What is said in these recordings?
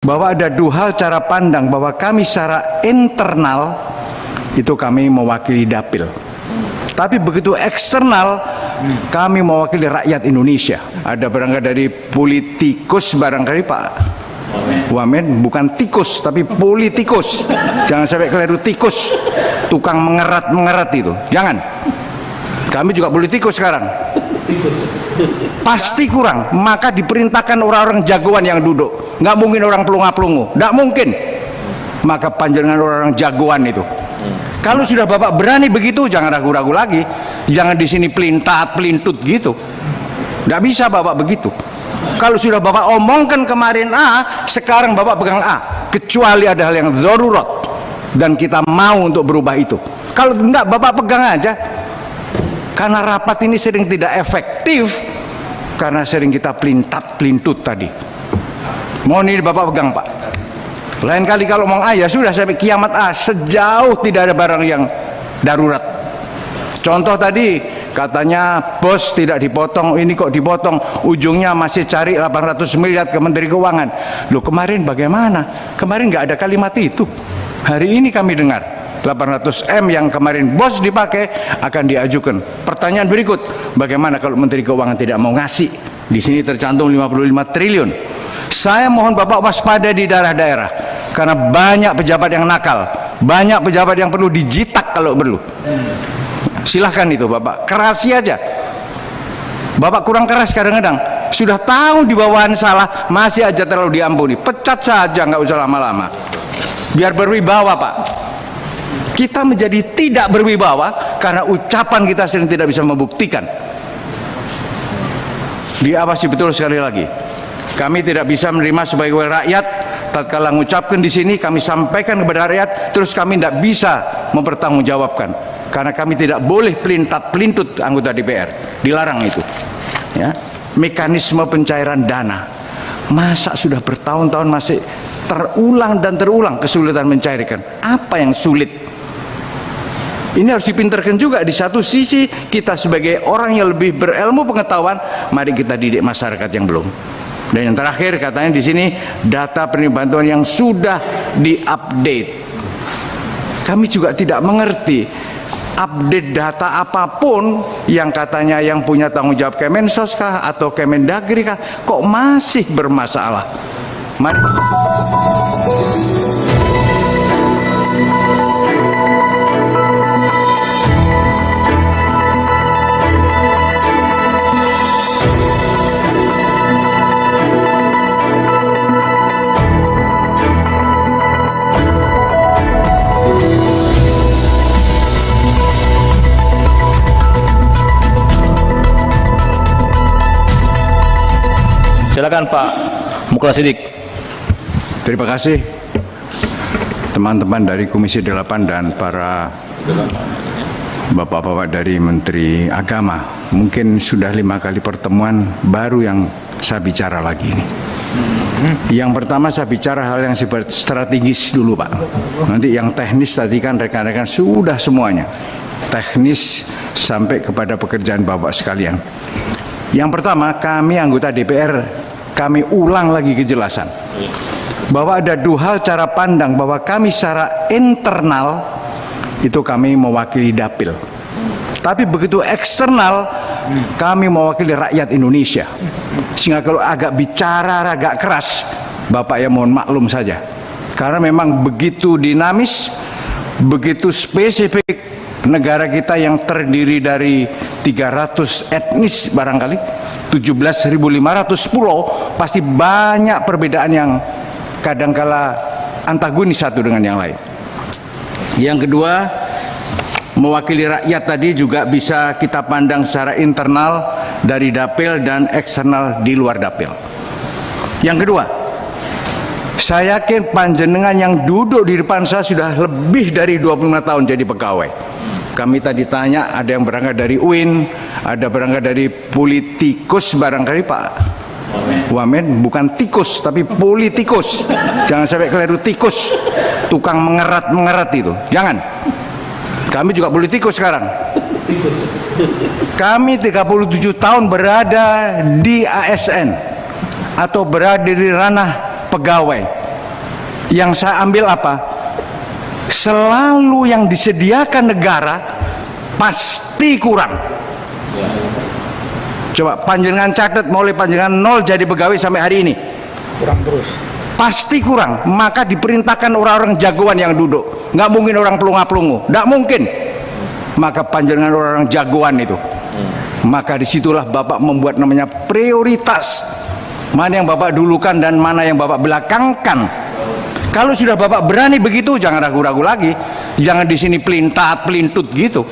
bahwa ada dua hal cara pandang, bahwa kami secara internal itu kami mewakili dapil, tapi begitu eksternal kami mewakili rakyat Indonesia. Ada barangkali dari politikus, barangkali Pak Wamen, bukan tikus tapi politikus, jangan sampai keliru tikus, tukang mengerat itu, jangan. Kami juga politikus sekarang, pasti kurang, maka diperintahkan orang-orang jagoan yang duduk, nggak mungkin orang pelunga-pelungu, nggak mungkin, maka panjenengan orang-orang jagoan itu. Kalau sudah Bapak berani begitu, jangan ragu-ragu lagi, jangan di sini pelintat pelintut gitu, nggak bisa Bapak begitu. Kalau sudah Bapak omongkan kemarin A, sekarang Bapak pegang A, kecuali ada hal yang darurat dan kita mau untuk berubah itu. Kalau enggak, Bapak pegang aja. Karena rapat ini sering tidak efektif karena sering kita pelintat pelintut tadi. Mohon ini Bapak pegang Pak. Lain kali kalau ngomong A, ya sudah sampai kiamat A, sejauh tidak ada barang yang darurat. Contoh tadi katanya bos tidak dipotong, ini kok dipotong, ujungnya masih cari 800 miliar ke Menteri Keuangan. Loh, kemarin bagaimana? Kemarin nggak ada kalimat itu. Hari ini kami dengar 800 M yang kemarin bos dipakai akan diajukan. Pertanyaan berikut, bagaimana kalau Menteri Keuangan tidak mau ngasih? Di sini tercantum 55 triliun. Saya mohon Bapak waspada di daerah-daerah, karena banyak pejabat yang nakal, banyak pejabat yang perlu dijitak kalau perlu. Silahkan itu Bapak, kerasi aja. Bapak kurang keras kadang-kadang, sudah tahu di bawahan salah, masih aja terlalu diampuni. Pecat saja, nggak usah lama-lama, biar berwibawa Pak. Kita menjadi tidak berwibawa karena ucapan kita sering tidak bisa membuktikan. Diawasi betul sekali lagi. Kami tidak bisa menerima sebagai rakyat tatkala mengucapkan di sini kami sampaikan kepada rakyat, terus kami tidak bisa mempertanggungjawabkan karena kami tidak boleh pelintat pelintut anggota DPR, dilarang itu. Ya, mekanisme pencairan dana, masa sudah bertahun-tahun masih terulang dan terulang kesulitan mencairkan. Apa yang sulit? Ini harus dipinterkan juga. Di satu sisi kita sebagai orang yang lebih berilmu pengetahuan, mari kita didik masyarakat yang belum. Dan yang terakhir katanya di sini data penerima bantuan yang sudah diupdate. Kami juga tidak mengerti update data apapun yang katanya yang punya tanggung jawab Kemensos kah atau Kemendagri kah, kok masih bermasalah. Mari. Silakan Pak Mukhlas Siddiq. Terima kasih teman-teman dari Komisi 8 dan para bapak-bapak dari Menteri Agama. Mungkin sudah 5 kali pertemuan baru yang saya bicara lagi ini. Yang pertama saya bicara hal yang strategis dulu Pak. Nanti yang teknis tadi kan rekan-rekan sudah semuanya. Teknis sampai kepada pekerjaan Bapak sekalian. Yang pertama, kami anggota DPR, kami ulang lagi kejelasan bahwa ada dua hal cara pandang, bahwa kami secara internal itu kami mewakili dapil, tapi begitu eksternal kami mewakili rakyat Indonesia. Sehingga kalau agak bicara agak keras, Bapak ya mohon maklum saja, karena memang begitu dinamis, begitu spesifik. Negara kita yang terdiri dari 300 etnis barangkali, 17.500 pulau, pasti banyak perbedaan yang kadangkala antagonis satu dengan yang lain. Yang kedua, mewakili rakyat tadi juga bisa kita pandang secara internal dari dapil dan eksternal di luar dapil. Yang kedua, saya yakin panjenengan yang duduk di depan saya sudah lebih dari 25 tahun jadi pegawai. Kami tadi tanya, ada yang berangkat dari UIN, ada berangkat dari politikus, barangkali Pak Wamen, bukan tikus tapi politikus, jangan sampai keliru tikus, tukang mengerat itu, jangan. Kami juga politikus sekarang. Kami 37 tahun berada di ASN atau berada di ranah pegawai. Yang saya ambil apa? Selalu yang disediakan negara pasti kurang. Coba panjenengan catat, mulai panjenengan nol jadi pegawai sampai hari ini, kurang terus. pasti kurang. Maka diperintahkan orang-orang jagoan yang duduk. Nggak mungkin orang pelunga-pelungu, nggak mungkin. Maka panjenengan orang-orang jagoan itu. Maka disitulah Bapak membuat namanya prioritas. Mana yang Bapak dulukan dan mana yang Bapak belakangkan. Kalau sudah Bapak berani begitu, jangan ragu-ragu lagi. Jangan di sini pelintat, pelintut gitu.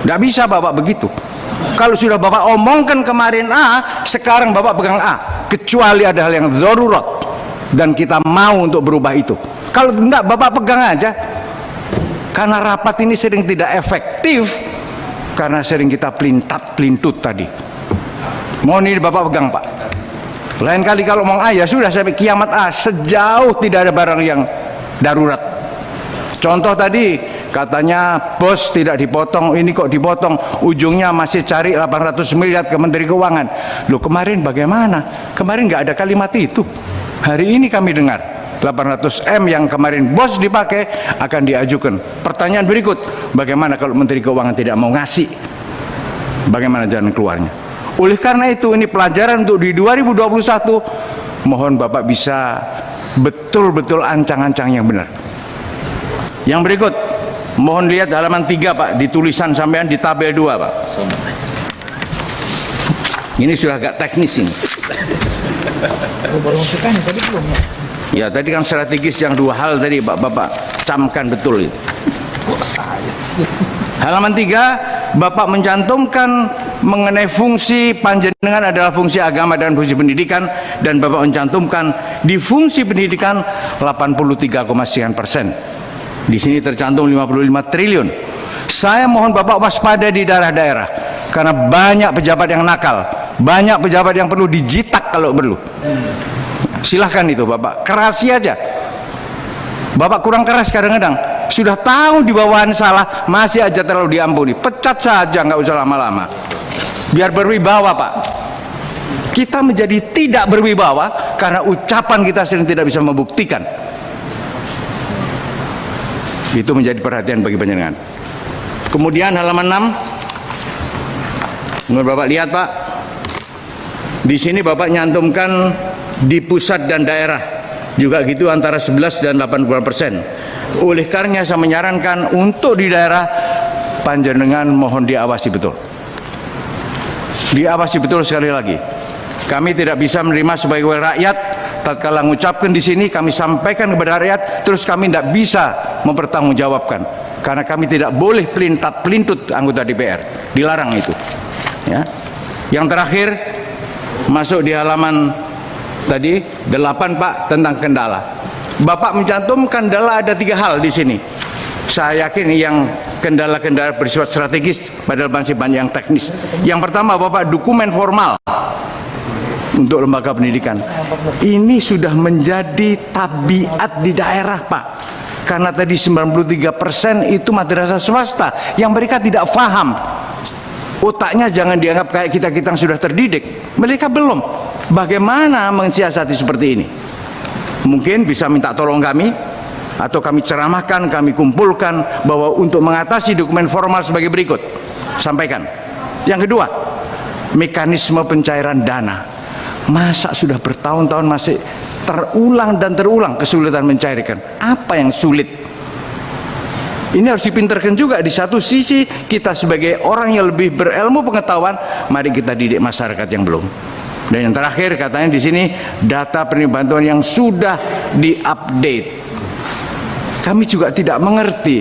Nggak bisa Bapak begitu. Kalau sudah Bapak omongkan kemarin A, sekarang Bapak pegang A. Kecuali ada hal yang darurat dan kita mau untuk berubah itu. Kalau tidak, Bapak pegang aja. Karena rapat ini sering tidak efektif karena sering kita pelintat, pelintut tadi. Mohon ini Bapak pegang, Pak. Lain kali kalau ngomong A, ya sudah sampai kiamat A, sejauh tidak ada barang yang darurat. Contoh tadi katanya bos tidak dipotong, ini kok dipotong, ujungnya masih cari 800 miliar ke Menteri Keuangan. Loh, kemarin bagaimana? Kemarin nggak ada kalimat itu. Hari ini kami dengar 800 M yang kemarin bos dipakai akan diajukan. Pertanyaan berikut, bagaimana kalau Menteri Keuangan tidak mau ngasih? Bagaimana jalan keluarnya? Oleh karena itu, ini pelajaran untuk di 2021. Mohon Bapak bisa betul-betul ancang-ancang yang benar. Yang berikut, mohon lihat halaman 3 Pak, di tulisan sampean di tabel 2 Pak. Ini sudah agak teknis ini. Baru masukkan tadi belum ya? Ya, tadi kan strategis yang dua hal tadi Bapak camkan betul itu. Halaman 3, Bapak mencantumkan mengenai fungsi panjenengan adalah fungsi agama dan fungsi pendidikan, dan Bapak mencantumkan di fungsi pendidikan 83,9%. Di sini tercantum 55 triliun. Saya mohon Bapak waspada di daerah-daerah karena banyak pejabat yang nakal, banyak pejabat yang perlu dijitak kalau perlu. Silahkan itu Bapak, kerasi aja. Bapak kurang keras kadang-kadang. Sudah tahu di bawahan salah, masih aja terlalu diampuni. Pecat saja, nggak usah lama-lama. Biar berwibawa Pak. Kita menjadi tidak berwibawa karena ucapan kita sering tidak bisa membuktikan. Itu menjadi perhatian bagi panjenengan. Kemudian halaman 6, menurut Bapak lihat Pak, di sini Bapak nyantumkan di pusat dan daerah juga gitu antara 11 dan 80%. Oleh karenanya saya menyarankan untuk di daerah panjenengan mohon diawasi betul. Diawasi betul sekali lagi. Kami tidak bisa menerima sebagai rakyat tatkala mengucapkan di sini kami sampaikan kepada rakyat terus kami tidak bisa mempertanggungjawabkan karena kami tidak boleh pelintat pelintut anggota DPR, dilarang itu ya. Yang terakhir masuk di halaman tadi 8 Pak, tentang kendala. Bapak mencantumkan kendala ada 3 hal di sini. Saya yakin yang kendala-kendala bersifat strategis padahal masih banyak yang teknis. Yang pertama Bapak, dokumen formal untuk lembaga pendidikan. Ini sudah menjadi tabiat di daerah Pak. Karena tadi 93% itu madrasah swasta yang mereka tidak paham. Otaknya jangan dianggap kayak kita-kita yang sudah terdidik. Mereka belum. Bagaimana mensiasati seperti ini? Mungkin bisa minta tolong kami, atau kami ceramahkan, kami kumpulkan bahwa untuk mengatasi dokumen formal sebagai berikut. Sampaikan. Yang kedua, mekanisme pencairan dana. Masa sudah bertahun-tahun masih terulang dan terulang kesulitan mencairkan? Apa yang sulit? Ini harus dipinterkan juga. Di satu sisi kita sebagai orang yang lebih berilmu pengetahuan, mari kita didik masyarakat yang belum. Dan yang terakhir katanya di sini data penerima bantuan yang sudah diupdate. Kami juga tidak mengerti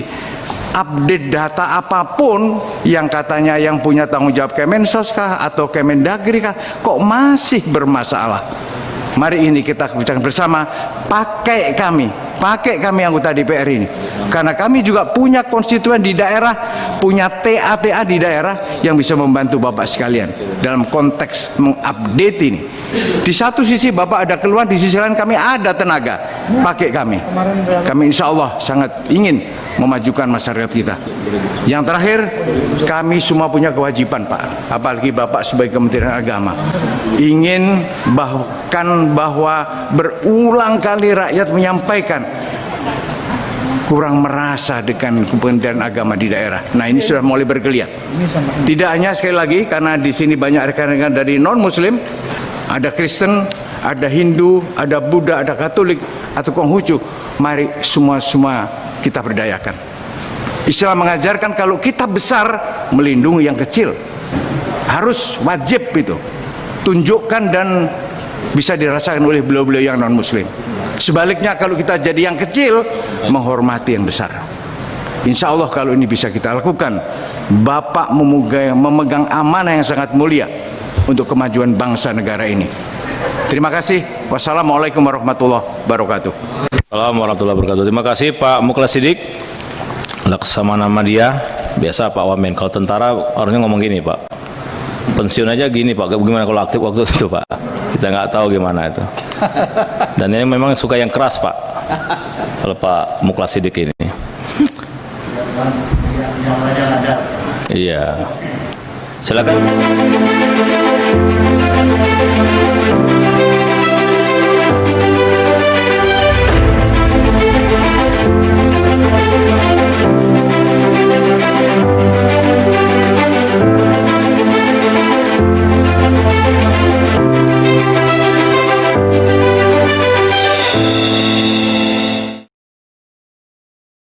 update data apapun yang katanya yang punya tanggung jawab Kemensos kah atau Kemendagri kah, kok masih bermasalah. Mari ini kita bicarakan bersama, pakai kami anggota DPR ini. Karena kami juga punya konstituen di daerah, punya TA-TA di daerah yang bisa membantu Bapak sekalian dalam konteks mengupdate ini. Di satu sisi Bapak ada keluhan, di sisi lain kami ada tenaga, pakai kami. Kami insya Allah sangat ingin memajukan masyarakat kita. Yang terakhir, kami semua punya kewajiban Pak, apalagi Bapak sebagai Kementerian Agama, ingin bahwa berulang kali rakyat menyampaikan kurang merasa dengan Kementerian Agama di daerah. Nah, ini sudah mulai bergeliat. Tidak hanya sekali lagi karena di sini banyak rekan-rekan dari non-Muslim, ada Kristen, ada Hindu, ada Buddha, ada Katolik, atau Konghucu. Mari semua kita berdayakan. Islam mengajarkan kalau kita besar melindungi yang kecil. Harus wajib itu. Tunjukkan dan bisa dirasakan oleh beliau-beliau yang non-Muslim. Sebaliknya kalau kita jadi yang kecil, menghormati yang besar. Insya Allah kalau ini bisa kita lakukan, Bapak memegang amanah yang sangat mulia untuk kemajuan bangsa negara ini. Terima kasih. Wassalamualaikum warahmatullahi wabarakatuh. Assalamualaikum warahmatullahi wabarakatuh. Terima kasih Pak Mukhlas Siddiq, Laksamana Media. Biasa Pak Wamen, kalau tentara harusnya ngomong gini Pak, pensiun aja gini Pak, gimana kalau aktif waktu itu Pak, kita nggak tahu gimana itu. Dan ini memang suka yang keras Pak, kalau Pak Mukhlas Siddiq ini. Iya, silakan.